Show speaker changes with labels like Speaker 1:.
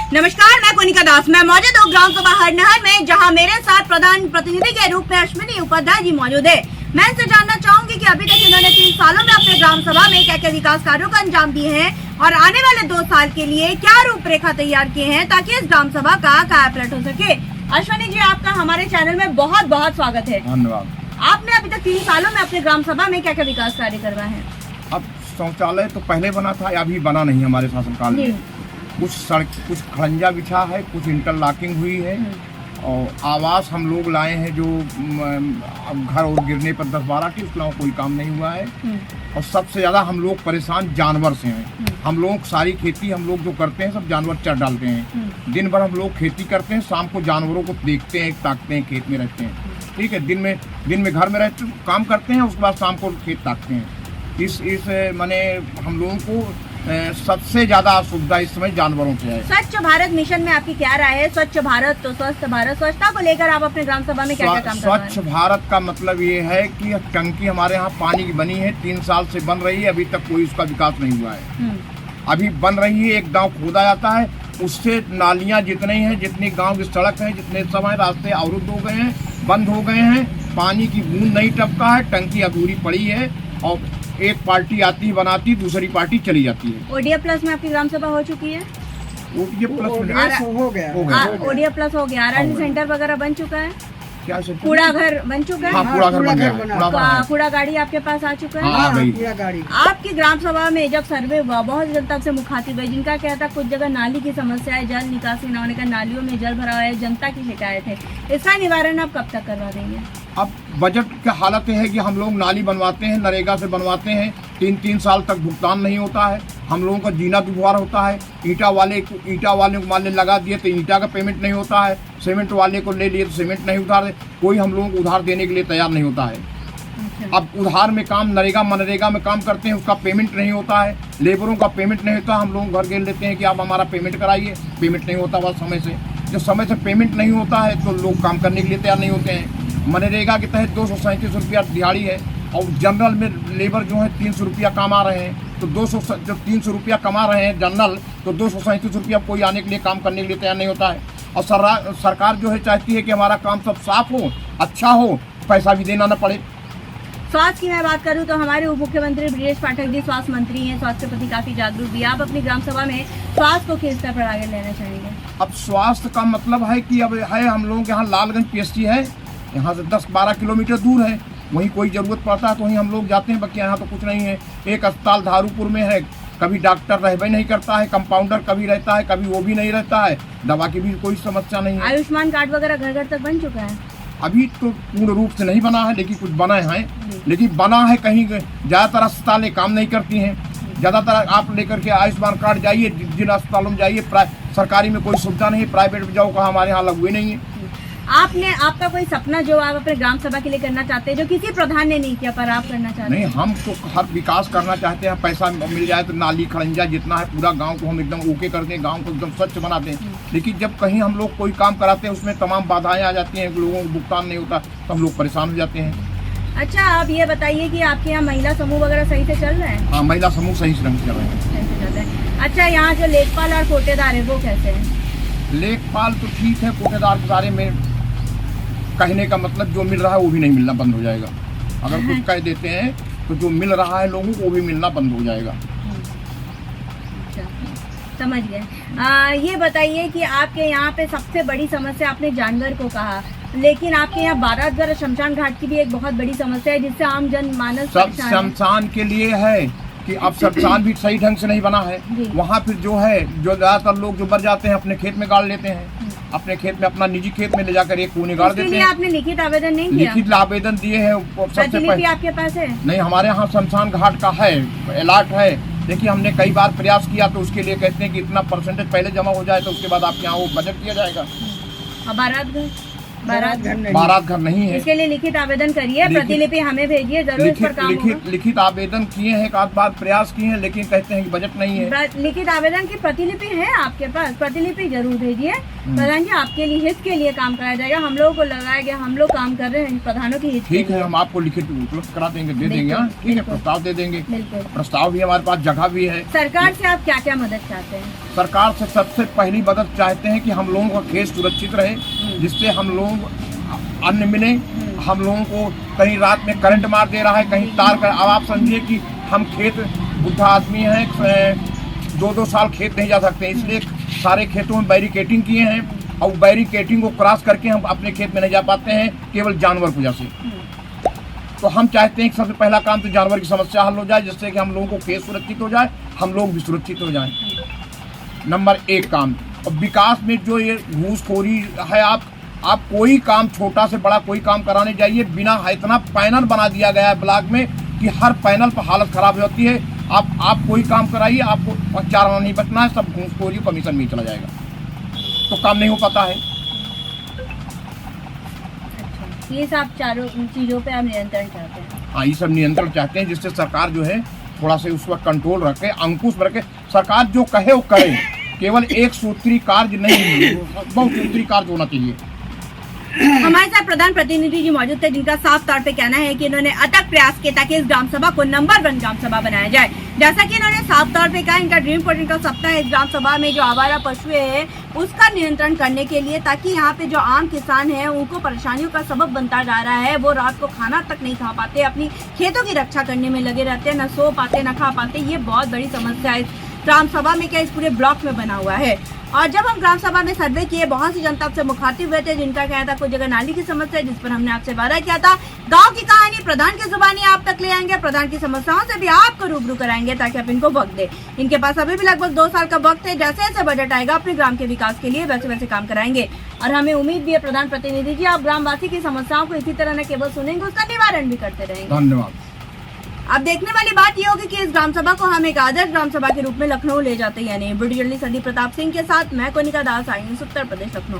Speaker 1: नमस्कार, मैं कोनिका दास। मैं मौजूद हूँ ग्राम सभा हरनहर में, जहाँ मेरे साथ प्रधान प्रतिनिधि के रूप में अश्विनी उपाध्याय जी मौजूद है। मैं इनसे जानना चाहूंगी कि अभी तक इन्होंने 3 सालों में अपने ग्राम सभा में क्या क्या विकास कार्यों का अंजाम दिए हैं और आने वाले 2 साल के लिए क्या रूपरेखा तैयार किए हैं ताकि इस ग्राम सभा का कायापलट हो सके। अश्विनी जी, आपका हमारे चैनल में बहुत बहुत स्वागत है।
Speaker 2: धन्यवाद।
Speaker 1: आपने अभी तक 3 सालों में अपने ग्राम सभा में क्या क्या विकास कार्य करवाए हैं?
Speaker 2: अब शौचालय तो पहले बना था, अभी बना नहीं हमारे शासनकाल में। कुछ सड़क, कुछ खड़ंजा बिछा है, कुछ इंटरलॉकिंग हुई है और आवास हम लोग लाए हैं जो घर और गिरने पर 10-12 के, उसके अलावा कोई काम नहीं हुआ है। और सबसे ज़्यादा हम लोग परेशान जानवर से हैं। हम लोग सारी खेती हम लोग जो करते हैं सब जानवर चर डालते हैं। दिन भर हम लोग खेती करते हैं, शाम को जानवरों को देखते हैं, ताकते हैं, खेत में रहते हैं। ठीक है, दिन में घर में रहते काम करते हैं, उसके बाद शाम को खेत ताकते हैं। इस माने हम लोगों को सबसे ज्यादा असुविधा इस समय जानवरों से है।
Speaker 1: स्वच्छ भारत मिशन में आपकी क्या राय है? स्वच्छ भारत तो स्वस्थ भारत, स्वच्छता को लेकर आप अपने ग्राम सभा में क्या क्या काम कर रहे हैं?
Speaker 2: स्वच्छ भारत का मतलब ये है कि टंकी हमारे यहाँ पानी की बनी है, 3 साल से बन रही है, अभी तक कोई उसका विकास नहीं हुआ है। अभी बन रही है, एक गांव खोदा जाता है, उससे नालियां जितने हैं, जितनी गांव की सड़क है, जितने सब है, रास्ते अवरुद्ध हो गए हैं, बंद हो गए हैं, पानी की बूंद नहीं टपका है, टंकी अधूरी पड़ी है और एक पार्टी आती बनाती, दूसरी पार्टी चली जाती है।
Speaker 1: ओडीएफ प्लस में आपकी ग्राम सभा हो चुकी है?
Speaker 2: ओडीएफ प्लस
Speaker 1: हो गया। आरआरडी सेंटर वगैरह बन चुका है?
Speaker 2: क्या
Speaker 1: कूड़ा घर बन चुका है?
Speaker 2: हाँ, कूड़ा घर बन गया।
Speaker 1: कूड़ा गाड़ी आपके पास आ चुका है?
Speaker 2: हाँ,
Speaker 3: कूड़ा गाड़ी।
Speaker 1: आपकी ग्राम सभा में जब सर्वे हुआ, बहुत जनता से मुखातिब है, जिनका कहता कुछ जगह नाली की समस्या है, जल निकासी न होने का, नालियों में जल भरा है, जनता की शिकायत है। इसका निवारण आप कब तक करवा देंगे?
Speaker 2: अब बजट की हालत है कि हम लोग नाली बनवाते हैं, नरेगा से बनवाते हैं, 3-3 साल तक भुगतान नहीं होता है। हम लोगों का जीना दुश्वार होता है। ईंटा वाले को मान ले लगा दिए तो ईंटा का पेमेंट नहीं होता है, सीमेंट वाले को ले लिए तो सीमेंट नहीं उधार, कोई हम लोगों को उधार देने के लिए तैयार नहीं होता है। अब उधार में काम मनरेगा में काम करते हैं, उसका पेमेंट नहीं होता है, लेबरों का पेमेंट नहीं होता। हम लोग घर घेर लेते हैं कि आप हमारा पेमेंट कराइए, पेमेंट नहीं होता वह समय से। जब समय से पेमेंट नहीं होता है तो लोग काम करने के लिए तैयार नहीं होते हैं। मनरेगा के तहत 237 रुपया दिहाड़ी है और जनरल में लेबर जो है 300 रुपया कमा रहे हैं, तो 200 जब 300 रुपया कमा रहे हैं जनरल, तो 237 रुपया कोई आने के लिए काम करने के लिए तैयार नहीं होता है। और सरकार जो है चाहती है कि हमारा काम सब साफ हो, अच्छा हो, पैसा भी देना न पड़े।
Speaker 1: स्वास्थ्य की मैं बात करूं तो हमारे उप मुख्यमंत्री ब्रिजेश पाठक जी स्वास्थ्य मंत्री हैं, स्वास्थ्य के प्रति काफी जागरूक भी। आप अपनी ग्राम सभा में स्वास्थ्य को किस स्तर पर आगे लेना चाहेंगे?
Speaker 2: अब स्वास्थ्य का मतलब है कि अब है हम लोगों के यहाँ लालगंज पीएचसी है, यहाँ से 10-12 किलोमीटर दूर है, वहीं कोई ज़रूरत पड़ता है तो वहीं हम लोग जाते हैं, बाकी यहाँ तो कुछ नहीं है। एक अस्पताल धारूपुर में है, कभी डॉक्टर रहबे नहीं करता है, कंपाउंडर कभी रहता है, कभी वो भी नहीं रहता है, दवा की भी कोई समस्या नहीं है।
Speaker 1: आयुष्मान कार्ड वगैरह घर घर तक बन चुका है?
Speaker 2: अभी तो पूर्ण रूप से नहीं बना है, लेकिन कुछ बना है, लेकिन बना है कहीं। ज़्यादातर अस्पतालें काम नहीं करती हैं। ज़्यादातर आप लेकर के आयुष्मान कार्ड जाइए, जिन अस्पतालों में जाइए, सरकारी में कोई सुविधा नहीं, प्राइवेट में जाओ, कहाँ हमारे यहाँ लागू ही नहीं है।
Speaker 1: आपका कोई सपना जो आप अपने ग्राम सभा के लिए करना चाहते हैं, जो किसी प्रधान ने नहीं किया पर आप करना चाहते हैं?
Speaker 2: नहीं, हम तो हर विकास करना चाहते हैं। पैसा मिल जाए तो नाली खड़ंजा जितना है पूरा गांव को हम एकदम ओके कर दें, गांव को एकदम स्वच्छ बनाते हैं। लेकिन जब कहीं हम लोग कोई काम कराते हैं उसमें तमाम बाधाएं आ जाती हैं, लोगों को भुगतान नहीं होता तो हम लोग परेशान हो जाते हैं।
Speaker 1: अच्छा, आप ये बताइए कि आपके यहाँ महिला समूह वगैरह सही से चल रहे हैं?
Speaker 2: हाँ, महिला समूह सही से चल रहे हैं।
Speaker 1: अच्छा, यहाँ जो लेखपाल और कोटेदार है वो कैसे है?
Speaker 2: लेखपाल तो ठीक है, कोटेदार के बारे में कहने का मतलब जो मिल रहा है वो भी नहीं मिलना बंद हो जाएगा। अगर कुछ कह देते हैं तो जो मिल रहा है लोगों को वो भी मिलना बंद हो जाएगा।
Speaker 1: समझ गए। ये बताइए कि आपके यहाँ पे सबसे बड़ी समस्या आपने जानवर को कहा, लेकिन आपके यहाँ बारातगढ़ शमशान घाट की भी एक बहुत बड़ी समस्या है जिससे आम जनमानस
Speaker 2: सब शमशान के लिए है कि अब शमशान भी सही ढंग से नहीं बना है। वहाँ फिर जो है, जो ज्यादातर लोग जो मर जाते हैं अपने खेत में गाड़ लेते हैं, अपने खेत में, अपना निजी खेत में ले जाकर एक कोने गाड़ देते हैं।
Speaker 1: आपने लिखित आवेदन नहीं किया?
Speaker 2: लिखित आवेदन दिए हैं। सबसे पहले
Speaker 1: आपके पास है?
Speaker 2: नहीं, हमारे यहाँ शमशान घाट का है, अलर्ट है। देखिए, हमने कई बार प्रयास किया तो उसके लिए कहते हैं कि इतना परसेंटेज पहले जमा हो जाए तो उसके बाद आपके यहाँ वो बजट किया जाएगा। बारात घर नहीं है।
Speaker 1: इसके लिए लिखित आवेदन करिए, प्रतिलिपि हमें भेजिए, जरूर इस पर काम होगा।
Speaker 2: लिखित आवेदन किए हैं, एक आध बार प्रयास किए हैं, लेकिन कहते हैं कि बजट नहीं है।
Speaker 1: लिखित आवेदन की प्रतिलिपि है आपके पास, प्रतिलिपि जरूर भेजिए। प्रधान जी आपके लिए हित के लिए काम कराया जाएगा, हम लोगों को लगाया गया, हम लोग काम कर रहे हैं प्रधानों की हित।
Speaker 2: ठीक है, हम आपको लिखित उपलब्ध करा देंगे, दे देंगे। ठीक है, प्रस्ताव दे देंगे, प्रस्ताव भी हमारे पास, जगह भी है।
Speaker 1: सरकार से आप क्या क्या मदद चाहते हैं?
Speaker 2: सरकार से सबसे पहली मदद चाहते हैं कि हम लोगों का खेत सुरक्षित रहे, जिससे हम लोग अन्न मिले। हम लोगों को कहीं रात में करंट मार दे रहा है, कहीं तार कर। अब आप समझिए कि हम खेत बुढ़ा आदमी हैं, 2-2 साल खेत नहीं जा सकते, इसलिए सारे खेतों में बैरिकेटिंग किए हैं और बैरिकेटिंग को क्रॉस करके हम अपने खेत में नहीं जा पाते हैं, केवल जानवर की वजह से। तो हम चाहते हैं कि सबसे पहला काम तो जानवर की समस्या हल हो जाए, जिससे कि हम लोगों को खेत सुरक्षित हो जाए, हम लोग भी सुरक्षित हो जाएं। नंबर 1 काम। और विकास में जो ये घूसखोरी है, आप कोई काम, छोटा से बड़ा कोई काम कराने जाइए, बिना इतना पैनल बना दिया गया है ब्लॉक में कि हर पैनल पर हालत खराब हो जाती है। आप कोई काम कराइए, आपको 4 आना नहीं बचना है, सब घूसखोरी कमीशन में चला जाएगा, तो काम नहीं हो पाता है।
Speaker 1: ये सब चारों चीजों पे आप नियंत्रण चाहते हैं?
Speaker 2: हाँ, ये सब नियंत्रण चाहते हैं, जिससे सरकार जो है थोड़ा सा उस पर कंट्रोल रखे, अंकुश रखे। सरकार जो कहे वो करे, केवल एक सूत्री कार्य नहीं, बहुत सूत्री कार्य होना चाहिए।
Speaker 1: हमारे साथ प्रधान प्रतिनिधि जी मौजूद थे, जिनका साफ तौर पे कहना है कि इन्होंने अथक प्रयास किए ताकि इस ग्राम सभा को नंबर 1 ग्राम सभा बनाया जाए। जैसा कि इन्होंने साफ तौर पे कहा, इनका ड्रीम प्रोजेक्ट का सपना है इस ग्राम सभा में जो आवारा पशु है उसका नियंत्रण करने के लिए, ताकि यहाँ पे जो आम किसान है उनको परेशानियों का सबब बनता जा रहा है। वो रात को खाना तक नहीं खा पाते, अपनी खेतों की रक्षा करने में लगे रहते हैं, न सो पाते न खा पाते। ये बहुत बड़ी समस्या है ग्राम सभा में, क्या इस पूरे ब्लॉक में बना हुआ है। और जब हम ग्राम सभा में सर्वे किए, बहुत सी जनता से मुखातिब हुए थे, जिनका कहना था कुछ जगह नाली की समस्या है, जिस पर हमने आपसे वादा किया था गांव की कहानी प्रधान की जुबानी आप तक ले आएंगे, प्रधान की समस्याओं से भी आपको रूबरू कराएंगे, ताकि आप इनको वक्त दे। इनके पास अभी भी लगभग 2 साल का वक्त है, जैसे जैसे बजट आएगा अपने ग्राम के विकास के लिए वैसे वैसे काम कराएंगे। और हमें उम्मीद भी है प्रधान प्रतिनिधि जी, आप ग्रामवासी की समस्याओं को इसी तरह न केवल सुनेंगे, उसका निवारण भी करते रहेंगे।
Speaker 2: धन्यवाद।
Speaker 1: अब देखने वाली बात ये होगी कि इस ग्राम सभा को हम एक आदर्श ग्राम सभा के रूप में लखनऊ ले जाते हैं या नहीं। वीडियो जर्नलिस्ट संदीप प्रताप सिंह के साथ मैं कोनिका दास, आई उत्तर प्रदेश, लखनऊ।